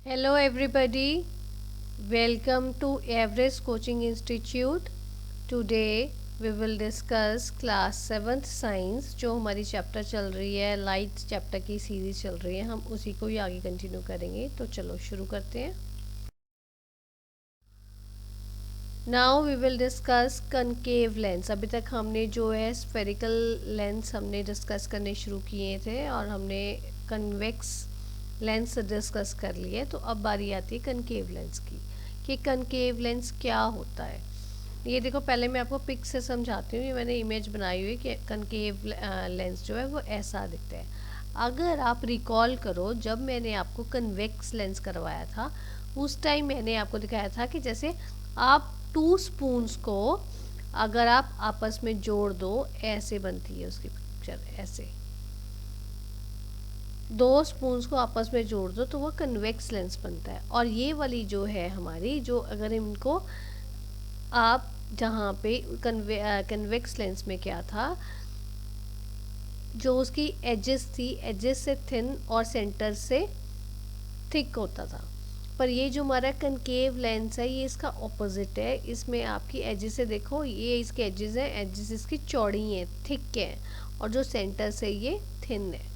Hello everybody, welcome to Everest Coaching Institute. Today we will discuss class 7th science जो हमारी chapter चल रही है लाइट चैप्टर की सीरीज चल रही है। हम उसी को ही आगे कंटिन्यू करेंगे, तो चलो शुरू करते हैं। Now we will discuss concave lens. अभी तक हमने जो है स्फेरिकल लेंस हमने डिस्कस करने शुरू किए थे और हमने कन्वेक्स लेंस डिस्कस कर लिए। तो अब बारी आती है कनकेव लेंस की कि कनकेव लेंस क्या होता है। ये देखो, पहले मैं आपको पिक से समझाती हूँ। ये मैंने इमेज बनाई हुई कि कनकेव लेंस जो है वो ऐसा दिखता है। अगर आप रिकॉल करो, जब मैंने आपको कन्वेक्स लेंस करवाया था उस टाइम मैंने आपको दिखाया था कि जैसे आप 2 स्पून्स को अगर आप आपस में जोड़ दो, ऐसे बनती है उसकी पिक्चर। ऐसे 2 स्पून्स को आपस में जोड़ दो तो वो कन्वेक्स लेंस बनता है। और ये वाली जो है हमारी, जो अगर इनको आप जहाँ पे कन्वेक्स लेंस में क्या था, जो उसकी एजेस थी, एजेस से थिन और सेंटर से थिक होता था। पर ये जो हमारा कनकेव लेंस है ये इसका ऑपोजिट है। इसमें आपकी एजेस से देखो, ये इसके एजेस हैं, एजेस इसकी चौड़ी हैं, थिक है, और जो सेंटर से ये थिन है।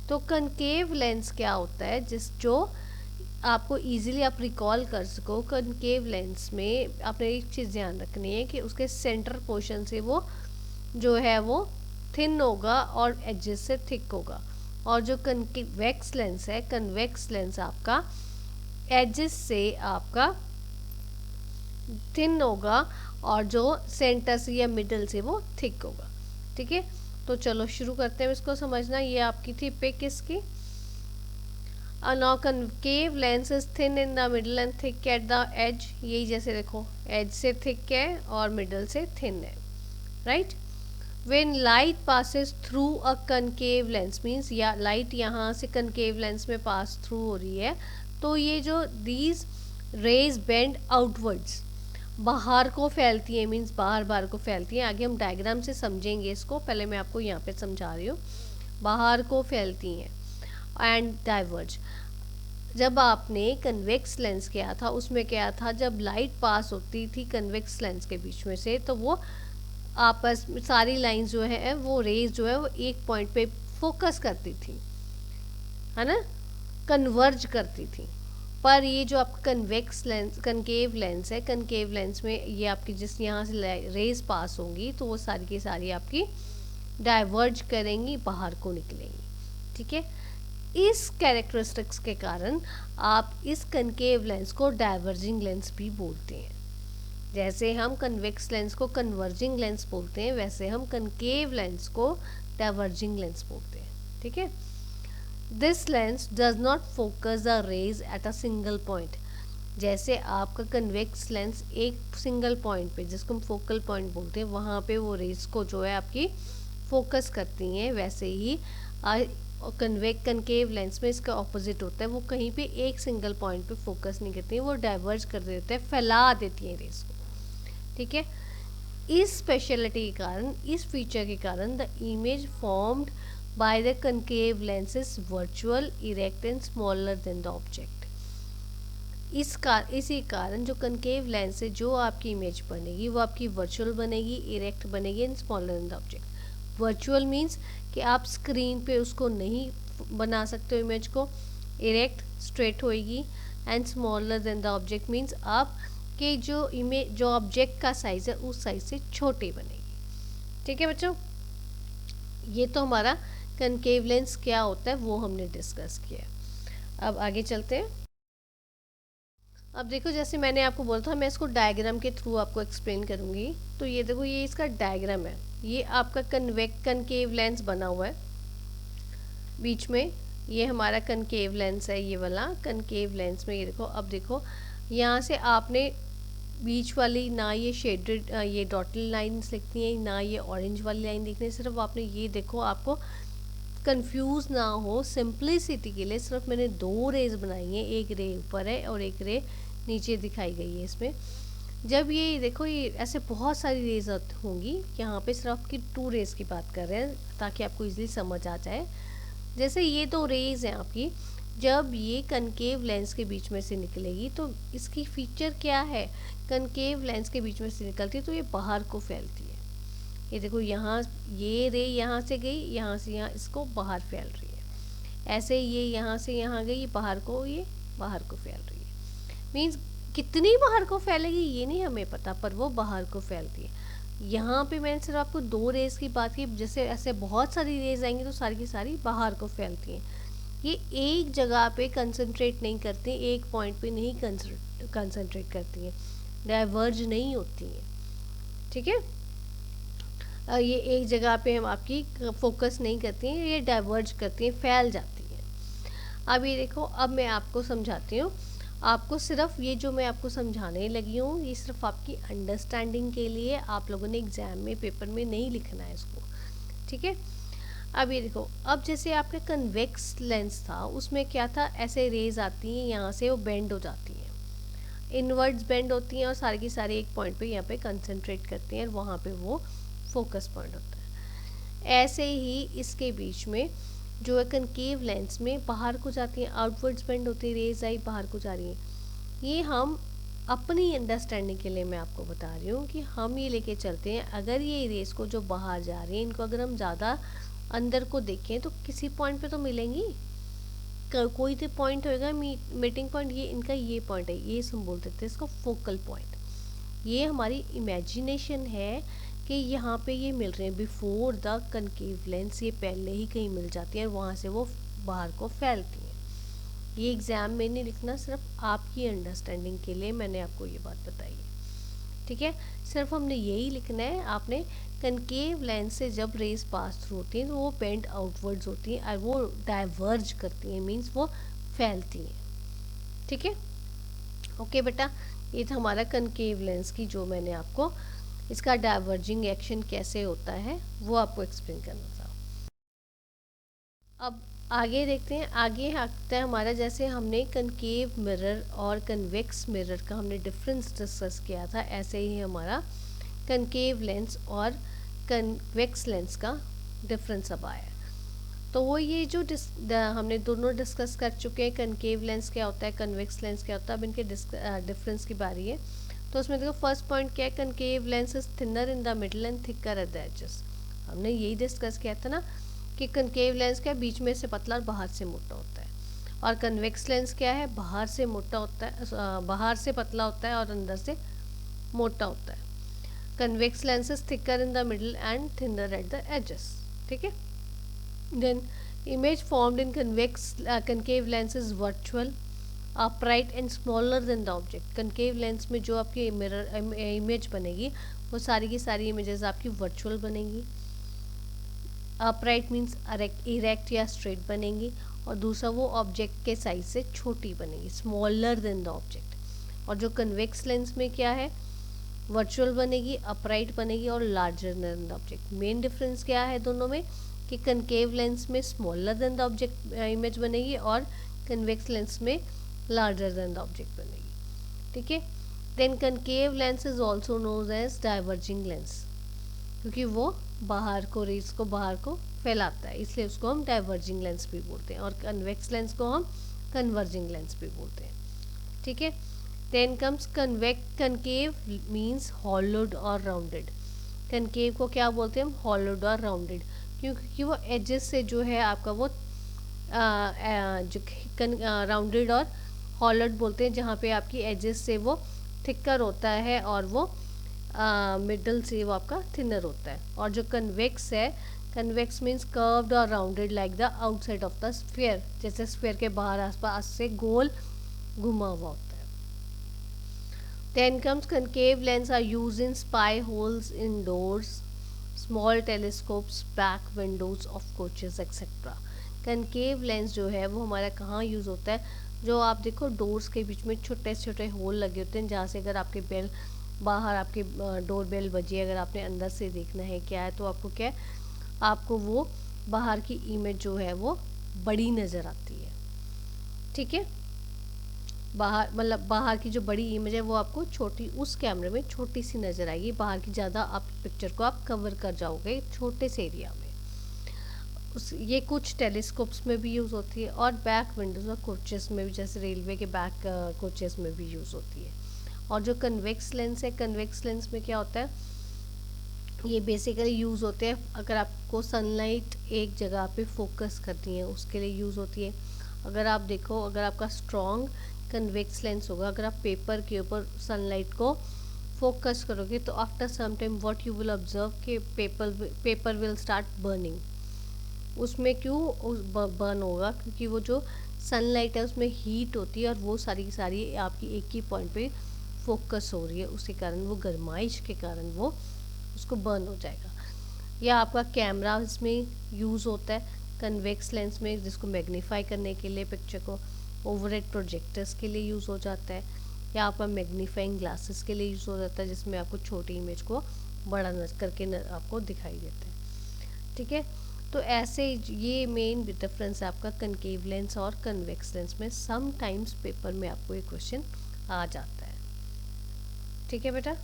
तो कनकेव लेंस क्या होता है, जिस जो आपको इजीली आप रिकॉल कर सको। कनकेव लेंस में आपने एक चीज़ ध्यान रखनी है कि उसके सेंटर पोर्शन से वो जो है वो थिन होगा और एजेस से थिक होगा। और जो कन्वेक्स लेंस है, कन्वेक्स लेंस आपका एजेस से आपका थिन होगा और जो सेंटर से या मिडल से वो थिक होगा। ठीक है, तो चलो शुरू करते हैं इसको समझना। ये आपकी थी पिक इसकी। now concave lens is thin in the middle and thick at the edge। यही जैसे देखो, एज से थिक है और मिडल से थिन है, right. when light passes through a concave lens means या लाइट यहाँ से concave lens में पास थ्रू हो रही है, तो ये जो these rays bend outwards, बाहर को फैलती है, मीन्स बाहर बाहर को फैलती है। आगे हम डायग्राम से समझेंगे इसको, पहले मैं आपको यहाँ पे समझा रही हूँ। बाहर को फैलती हैं एंड डाइवर्ज। जब आपने कन्वेक्स लेंस किया था उसमें क्या था, जब लाइट पास होती थी कन्वेक्स लेंस के बीच में से, तो वो आपस में सारी लाइंस जो है वो रेज जो है वो एक पॉइंट पे फोकस करती थी, है ना, कन्वर्ज करती थी। पर ये जो आपका कन्वेक्स लेंस, कनकेव लेंस है, कनकेव लेंस में ये आपकी जिस यहाँ से रेज पास होंगी तो वो सारी की सारी आपकी डाइवर्ज करेंगी, बाहर को निकलेंगी। ठीक है, इस कैरेक्टरिस्टिक्स के कारण आप इस कनकेव लेंस को डाइवर्जिंग लेंस भी बोलते हैं। जैसे हम कन्वेक्स लेंस को कन्वर्जिंग लेंस बोलते हैं, वैसे हम कनकेव लेंस को डाइवर्जिंग लेंस बोलते हैं। ठीक है, this lens does not focus the rays at a single point. जैसे आपका कन्वेक्स लेंस एक सिंगल पॉइंट पे, जिसको हम फोकल पॉइंट बोलते हैं, वहाँ पे वो रेज को जो है आपकी फोकस करती हैं, वैसे ही कनकेव लेंस में इसका ऑपोजिट होता है। वो कहीं पे एक सिंगल पॉइंट पे फोकस नहीं करती हैं, वो डाइवर्ज कर देते हैं, फैला देती हैं रेज को। ठीक है, इस स्पेशलिटी के कारण, इस फीचर के कारण the image formed by the concave lens is virtual, erect and smaller than the object. इसी कारण जो कनकेव लेंस से जो आपकी इमेज बनेगी वो आपकी वर्चुअल बनेगी, इरेक्ट बनेगी and smaller than the object. Virtual means कि आप स्क्रीन पे उसको नहीं बना सकते हो इमेज को, इरेक्ट स्ट्रेट होएगी, and smaller than the object means आप कि जो इमेज, जो ऑब्जेक्ट का साइज़ है उस साइज से छोटी बनेगी। ठीक है बच्चों, ये तो हमारा कनकेव लेंस क्या होता है वो हमने डिस्कस किया। अब आगे चलते हैं। अब देखो, जैसे मैंने आपको बोला था मैं इसको डायग्राम के थ्रू आपको एक्सप्लेन करूँगी। तो ये देखो, ये इसका डायग्राम है। ये आपका कनकेव लेंस बना हुआ है बीच में, ये हमारा कनकेव लेंस है। ये वाला कनकेव लेंस में ये देखो, अब देखो यहाँ से आपने बीच वाली ना ये शेडेड ये डॉटेड लाइन्स लिखनी है, ना ये ऑरेंज वाली लाइन लिखनी है। सिर्फ आपने ये देखो, आपको कंफ्यूज ना हो, सिंप्लिसिटी के लिए सिर्फ मैंने 2 रेज बनाई हैं, एक रे ऊपर है और एक रे नीचे दिखाई गई है इसमें। जब ये देखो, ये ऐसे बहुत सारी रेज होंगी, यहाँ पे सिर्फ आपकी 2 रेज की बात कर रहे हैं ताकि आपको इजीली समझ आ जाए। जैसे ये 2 रेज हैं आपकी, जब ये कनकेव लेंस के बीच में से निकलेगी तो इसकी फीचर क्या है, कनकेव लेंस के बीच में से निकलती है तो ये बाहर को फैलती है। ये देखो यहाँ ये रे यहाँ से गई, यहाँ से यहाँ इसको बाहर फैल रही है। ऐसे ये यहाँ से यहाँ गई, ये बाहर को फैल रही है। मीन्स कितनी बाहर को फैलेगी ये नहीं हमें पता, पर वो बाहर को फैलती है। यहाँ पे मैंने सिर्फ आपको 2 रेज़ की बात की, जैसे ऐसे बहुत सारी रेज़ आएंगी तो सारी की सारी बाहर को फैलती हैं। ये एक जगह पे कंसंट्रेट नहीं करती, एक पॉइंट पे नहीं कंसंट्रेट करती हैं, डाइवर्ज नहीं होती हैं। ठीक है, ये एक जगह पे हम आपकी फोकस नहीं करती हैं, ये डाइवर्ज करती हैं, फैल जाती हैं। अब ये देखो, अब मैं आपको समझाती हूँ। आपको सिर्फ ये जो मैं आपको समझाने लगी हूँ ये सिर्फ आपकी अंडरस्टैंडिंग के लिए, आप लोगों ने एग्ज़ाम में पेपर में नहीं लिखना है इसको। ठीक है, अब ये देखो, अब जैसे आपका कन्वेक्स लेंस था उसमें क्या था, ऐसे रेज आती हैं, यहाँ से वो बेंड हो जाती हैं, इनवर्ड्स बेंड होती हैं और सारी की सारी एक पॉइंट पे यहाँ पे कंसंट्रेट करती हैं और वहाँ पे वो फोकस पॉइंट होता है। ऐसे ही इसके बीच में जो है कनकेव लेंस में बाहर को जाती हैं, आउटवर्ड्स बेंड होती है, रेज आई बाहर को जा रही हैं। ये हम अपनी अंडरस्टैंडिंग के लिए मैं आपको बता रही हूँ कि हम ये लेके चलते हैं, अगर ये रेज को जो बाहर जा रही है इनको अगर हम ज़्यादा अंदर को देखें तो किसी पॉइंट पे तो मिलेंगी, कोई तो पॉइंट होएगा मीटिंग पॉइंट। ये इनका ये पॉइंट है, ये हम बोलते थे इसको फोकल पॉइंट। ये हमारी इमेजिनेशन है कि यहाँ पे ये मिल रहे हैं बिफोर द कनकेव लेंस, ये पहले ही कहीं मिल जाती हैं और वहाँ से वो बाहर को फैलती हैं। ये एग्ज़ाम में नहीं लिखना, सिर्फ आपकी अंडरस्टैंडिंग के लिए मैंने आपको ये बात बताई है। ठीक है, सिर्फ हमने यही लिखना है। आपने कनकेव लेंस से जब रेज पास थ्रू होती हैं तो वो बेंड आउटवर्ड्स होती हैं और वो डाइवर्ज करती हैं, मीन्स वो फैलती हैं। ठीक है, ओके बेटा, ये था हमारा कनकेव लेंस की जो मैंने आपको इसका डाइवर्जिंग एक्शन कैसे होता है वो आपको एक्सप्लेन करना था। अब आगे देखते हैं, आगे आता है हमारा, जैसे हमने कनकेव मिरर और कन्वेक्स मिरर का हमने डिफरेंस डिस्कस किया था, ऐसे ही हमारा कनकेव लेंस और कन्वेक्स लेंस का डिफरेंस अब आया। तो वो ये जो हमने दोनों डिस्कस कर चुके हैं, कनकेव लेंस क्या होता है, कन्वेक्स लेंस क्या होता है, अब इनके डिफरेंस की बारी है। तो उसमें देखो फर्स्ट पॉइंट क्या है, concave lens is thinner in the middle and thicker at the edges. हमने यही डिस्कस किया था ना कि कनकेव लेंस क्या बीच में से पतला और बाहर से मोटा होता है, और कन्वेक्स लेंस क्या है, बाहर से मोटा होता है, बाहर से पतला होता है और अंदर से मोटा होता है। Convex lens is thicker in the middle and thinner at the edges. ठीक है, then image formed in concave lens is virtual, upright and smaller than the object। concave lens में जो आपकी मिरर इमेज बनेगी वो सारी की सारी इमेजेस आपकी वर्चुअल बनेंगी। upright मीन्स इरेक्ट या स्ट्रेट बनेंगी, और दूसरा वो ऑब्जेक्ट के साइज से छोटी बनेगी, स्मॉलर देन द ऑब्जेक्ट। और जो कन्वेक्स लेंस में क्या है, वर्चुअल बनेगी, अपराइट बनेगी और larger than the object. Main difference क्या है दोनों में कि कनकेव लेंस में smaller than the object image बनेगी और कन्वेक्स लेंस में लार्जर देन द ऑब्जेक्ट बनेगी। ठीक है, then concave lens is also known as diverging lens, क्योंकि वो बाहर को रेज को बाहर को फैलाता है, इसलिए उसको हम डाइवर्जिंग लेंस भी बोलते हैं, और कन्वेक्स लेंस को हम कन्वर्जिंग लेंस भी बोलते हैं। ठीक है, then comes concave means hollowed और राउंडेड। कनकेव को क्या बोलते हैं हम, हॉलोड और राउंडेड, क्योंकि वो एजेस से जो है आपका वो जो राउंडेड और हॉलोड बोलते हैं, जहाँ पे आपकी एजेस से वो थिकर होता है और वो मिडल से वो आपका थिनर होता है। और जो कन्वेक्स है, कन्वेक्स मीन्स कर्व्ड और rounded like the outside of the sphere, जैसे स्फीयर के बाहर आसपास से गोल घुमा हुआ होता है। Then comes concave lens are used in spy holes in doors, small telescopes, back windows of coaches etcetera. Concave lens जो है वो हमारा कहाँ यूज़ होता है, जो आप देखो डोर्स के बीच में छोटे छोटे होल लगे होते हैं, जहाँ से अगर आपके बेल बाहर आपके डोर बेल बजी, अगर आपने अंदर से देखना है क्या है तो आपको क्या है, आपको वो बाहर की इमेज जो है वो बड़ी नज़र आती है। ठीक है, बाहर मतलब बाहर की जो बड़ी इमेज है वो आपको छोटी उस कैमरे में छोटी सी नज़र आएगी, बाहर की ज़्यादा आप पिक्चर को आप कवर कर जाओगे छोटे से एरिया में। ये कुछ टेलीस्कोप्स में भी यूज़ होती है और बैक विंडोज़ और कोचेस में भी, जैसे रेलवे के बैक कोचेस में भी यूज़ होती है। और जो कन्वेक्स लेंस है, कन्वेक्स लेंस में क्या होता है, ये बेसिकली यूज़ होते हैं अगर आपको सनलाइट एक जगह पे फोकस करनी है उसके लिए यूज़ होती है। अगर आप देखो, अगर आपका स्ट्रॉन्ग कन्वेक्स लेंस होगा, अगर आप पेपर के ऊपर सनलाइट को फोकस करोगे तो after some time what you will observe कि पेपर विल स्टार्ट बर्निंग। उसमें क्यों बर्न होगा, क्योंकि वो जो सनलाइट है उसमें हीट होती है और वो सारी सारी आपकी एक ही पॉइंट पे फोकस हो रही है, उसके कारण वो गर्माइश के कारण वो उसको बर्न हो जाएगा। या आपका कैमरा इसमें यूज़ होता है कन्वेक्स लेंस में, जिसको मैग्नीफाई करने के लिए पिक्चर को, ओवरहेड प्रोजेक्टर्स के लिए यूज़ हो जाता है, या आपका मैग्नीफाइंग ग्लासेस के लिए यूज़ हो जाता है जिसमें आपको छोटी इमेज को बड़ा करके आपको दिखाई देता है। ठीक है, तो ऐसे ये मेन डिफरेंस है आपका कनकेव लेंस और कन्वेक्स लेंस में। सम टाइम्स पेपर में आपको ये क्वेश्चन आ जाता है। ठीक है बेटा।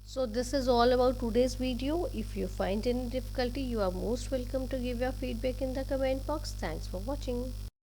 So this is all about today's video. If you find any difficulty, you are most welcome to give your feedback in the comment box. Thanks for watching.